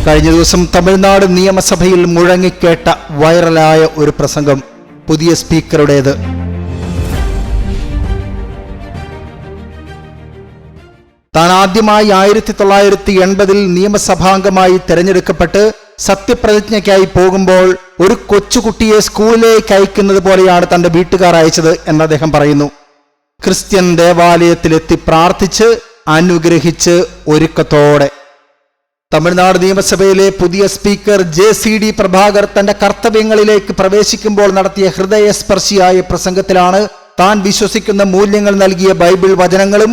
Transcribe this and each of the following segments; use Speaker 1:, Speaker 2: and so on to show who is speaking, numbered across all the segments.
Speaker 1: കഴിഞ്ഞ ദിവസം തമിഴ്നാട് നിയമസഭയിൽ മുഴങ്ങിക്കേട്ട വൈറലായ ഒരു പ്രസംഗം പുതിയ സ്പീക്കറുടേത്. താൻ ആദ്യമായി 1980 നിയമസഭാംഗമായി തെരഞ്ഞെടുക്കപ്പെട്ട് സത്യപ്രതിജ്ഞയ്ക്കായി പോകുമ്പോൾ ഒരു കൊച്ചുകുട്ടിയെ സ്കൂളിലേക്ക് അയക്കുന്നത് പോലെയാണ് തന്റെ വീട്ടുകാർ അയച്ചത് എന്ന് അദ്ദേഹം പറയുന്നു. ക്രിസ്ത്യൻ ദേവാലയത്തിലെത്തി പ്രാർത്ഥിച്ച് അനുഗ്രഹിച്ച് ഒരുക്കത്തോടെ. തമിഴ്നാട് നിയമസഭയിലെ പുതിയ സ്പീക്കർ JCD പ്രഭാകർ തന്റെ കർത്തവ്യങ്ങളിലേക്ക് പ്രവേശിക്കുമ്പോൾ നടത്തിയ ഹൃദയസ്പർശിയായ പ്രസംഗത്തിലാണ് താൻ വിശ്വസിക്കുന്ന മൂല്യങ്ങൾ നൽകിയ ബൈബിൾ വചനങ്ങളും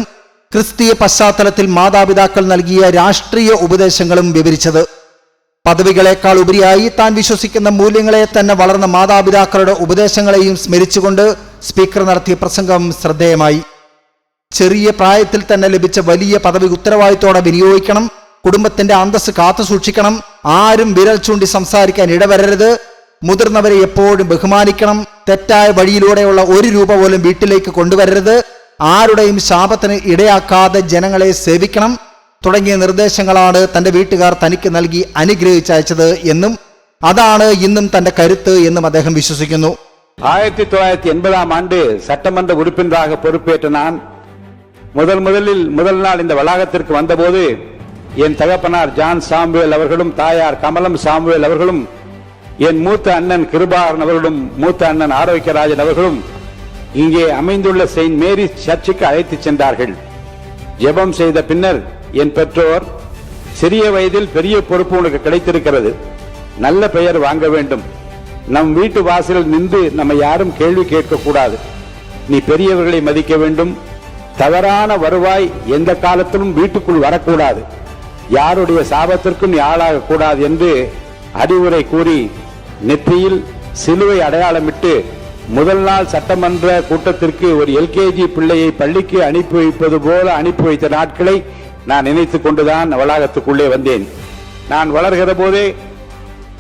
Speaker 1: ക്രിസ്തീയ പശ്ചാത്തലത്തിൽ മാതാപിതാക്കൾ നൽകിയ രാഷ്ട്രീയ ഉപദേശങ്ങളും വിവരിച്ചത്. പദവികളെക്കാൾ ഉപരിയായി താൻ വിശ്വസിക്കുന്ന മൂല്യങ്ങളെ തന്നെ വളർന്ന മാതാപിതാക്കളുടെ ഉപദേശങ്ങളെയും സ്മരിച്ചുകൊണ്ട് സ്പീക്കർ നടത്തിയ പ്രസംഗം ശ്രദ്ധേയമായി. ചെറിയ പ്രായത്തിൽ തന്നെ ലഭിച്ച വലിയ പദവി ഉത്തരവാദിത്തോടെ വിനിയോഗിക്കണം, കുടുംബത്തിന്റെ അന്തസ്സ് കാത്തു സൂക്ഷിക്കണം, ആരും വിരൽ ചൂണ്ടി സംസാരിക്കാൻ ഇടവരരുത്, മുതിർന്നവരെ എപ്പോഴും ബഹുമാനിക്കണം, തെറ്റായ വഴിയിലൂടെയുള്ള ഒരു രൂപ പോലും വീട്ടിലേക്ക് കൊണ്ടുവരരുത്, ആരുടെയും ശാപത്തിന് ഇടയാക്കാതെ ജനങ്ങളെ സേവിക്കണം തുടങ്ങിയ നിർദ്ദേശങ്ങളാണ് തന്റെ വീട്ടുകാർ തനിക്ക് നൽകി അനുഗ്രഹിച്ചയച്ചത് എന്നും അതാണ് ഇന്നും തന്റെ കരുത്ത് എന്നും അദ്ദേഹം വിശ്വസിക്കുന്നു.
Speaker 2: 1980 ஆண்டு சட்டமன்ற உறுப்பினராக பொறுப்பேற்ற நான் முதல் நாள் இந்த வளாகத்திற்கு வந்தபோது என் தகப்பனார் ஜான் சாமுவேல் அவர்களும் தாயார் கமலம் சாமுவேல் அவர்களும் என் மூத்த அண்ணன் கிருபாகரன் அவர்களும் மூத்த அண்ணன் ஆரோக்கியராஜன் அவர்களும் இங்கே அமைந்துள்ள செயின்ட் மேரிஸ் சர்ச்சுக்கு அழைத்து சென்றார்கள். ஜெபம் செய்த பின்னர் என் பெற்றோர், சிறிய வயதில் பெரிய பொறுப்பு உனக்கு கிடைத்திருக்கிறது, நல்ல பெயர் வாங்க வேண்டும், நம் வீட்டு வாசலில் நின்று நம்ம யாரும் கேள்வி கேட்க கூடாது, நீ பெரியவர்களை மதிக்க வேண்டும், தவறான வருவாய் எந்த காலத்திலும் வீட்டுக்குள் வரக்கூடாது, யாருடைய சாபத்திற்கும் நீ ஆளாக கூடாது என்று அறிவுரை கூறி நெற்றியில் சிலுவை அடையாளமிட்டு முதல் நாள் சட்டமன்ற கூட்டத்திற்கு ஒரு LKG பிள்ளையை பள்ளிக்கு அனுப்பி வைப்பது போல அனுப்பி வைத்த நாட்களை நான் நினைத்துக் கொண்டுதான் வளாகத்துக்குள்ளே வந்தேன். நான் வளர்கிற போதே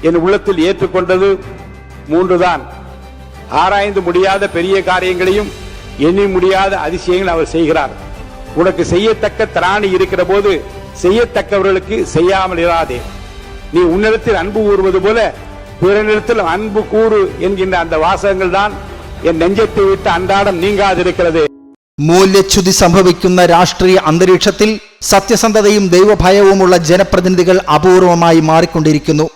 Speaker 2: என் உள்ளத்தில் ஏற்றுக்கொண்டது 3 தான். ஆராய்ந்து முடியாத பெரிய காரியங்களையும் எண்ணி முடியாத அதிசயங்கள் அவர் செய்கிறார். உனக்கு செய்யத்தக்க திராணி இருக்கிற போது செய்யத்தக்கவர்களுக்கு செய்யாமல் இராதே. நீ உன்னிடத்தில் அன்பு கூறுவது போல பிறனிடத்தில் அன்பு கூறு என்கின்ற அந்த வாசகங்கள் தான் என் നെഞ്ചത്തെ വിട്ട് അന്താടം നീങ്ങാതിരിക്കുന്നത്.
Speaker 1: മൂല്യച്യുതി സംഭവിക്കുന്ന രാഷ്ട്രീയ അന്തരീക്ഷത്തിൽ സത്യസന്ധതയും ദൈവഭയവുമുള്ള ജനപ്രതിനിധികൾ അപൂർവമായി മാറിക്കൊണ്ടിരിക്കുന്നു.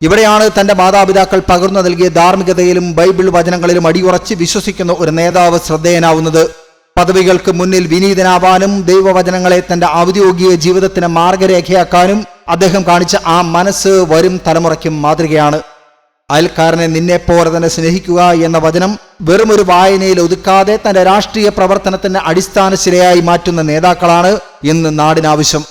Speaker 1: ഇവിടെയാണ് തന്റെ മാതാപിതാക്കൾ പകർന്നു നൽകിയ ധാർമ്മികതയിലും ബൈബിൾ വചനങ്ങളിലും അടിയുറച്ച് വിശ്വസിക്കുന്ന ഒരു നേതാവ് ശ്രദ്ധേയനാവുന്നത്. പദവികൾക്ക് മുന്നിൽ വിനീതനാവാനും ദൈവവചനങ്ങളെ തന്റെ ഔദ്യോഗിക ജീവിതത്തിന് മാർഗരേഖയാക്കാനും അദ്ദേഹം കാണിച്ച ആ മനസ്സ് വരും തലമുറയ്ക്കും മാതൃകയാണ്. അയൽക്കാരനെ നിന്നെപ്പോലെ തന്നെ സ്നേഹിക്കുക എന്ന വചനം വെറുമൊരു വായനയിൽ ഒതുക്കാതെ തന്റെ രാഷ്ട്രീയ പ്രവർത്തനത്തിന്റെ അടിസ്ഥാന ശിലയായി മാറ്റുന്ന നേതാക്കളാണ് ഇന്ന് നാടിനാവശ്യം.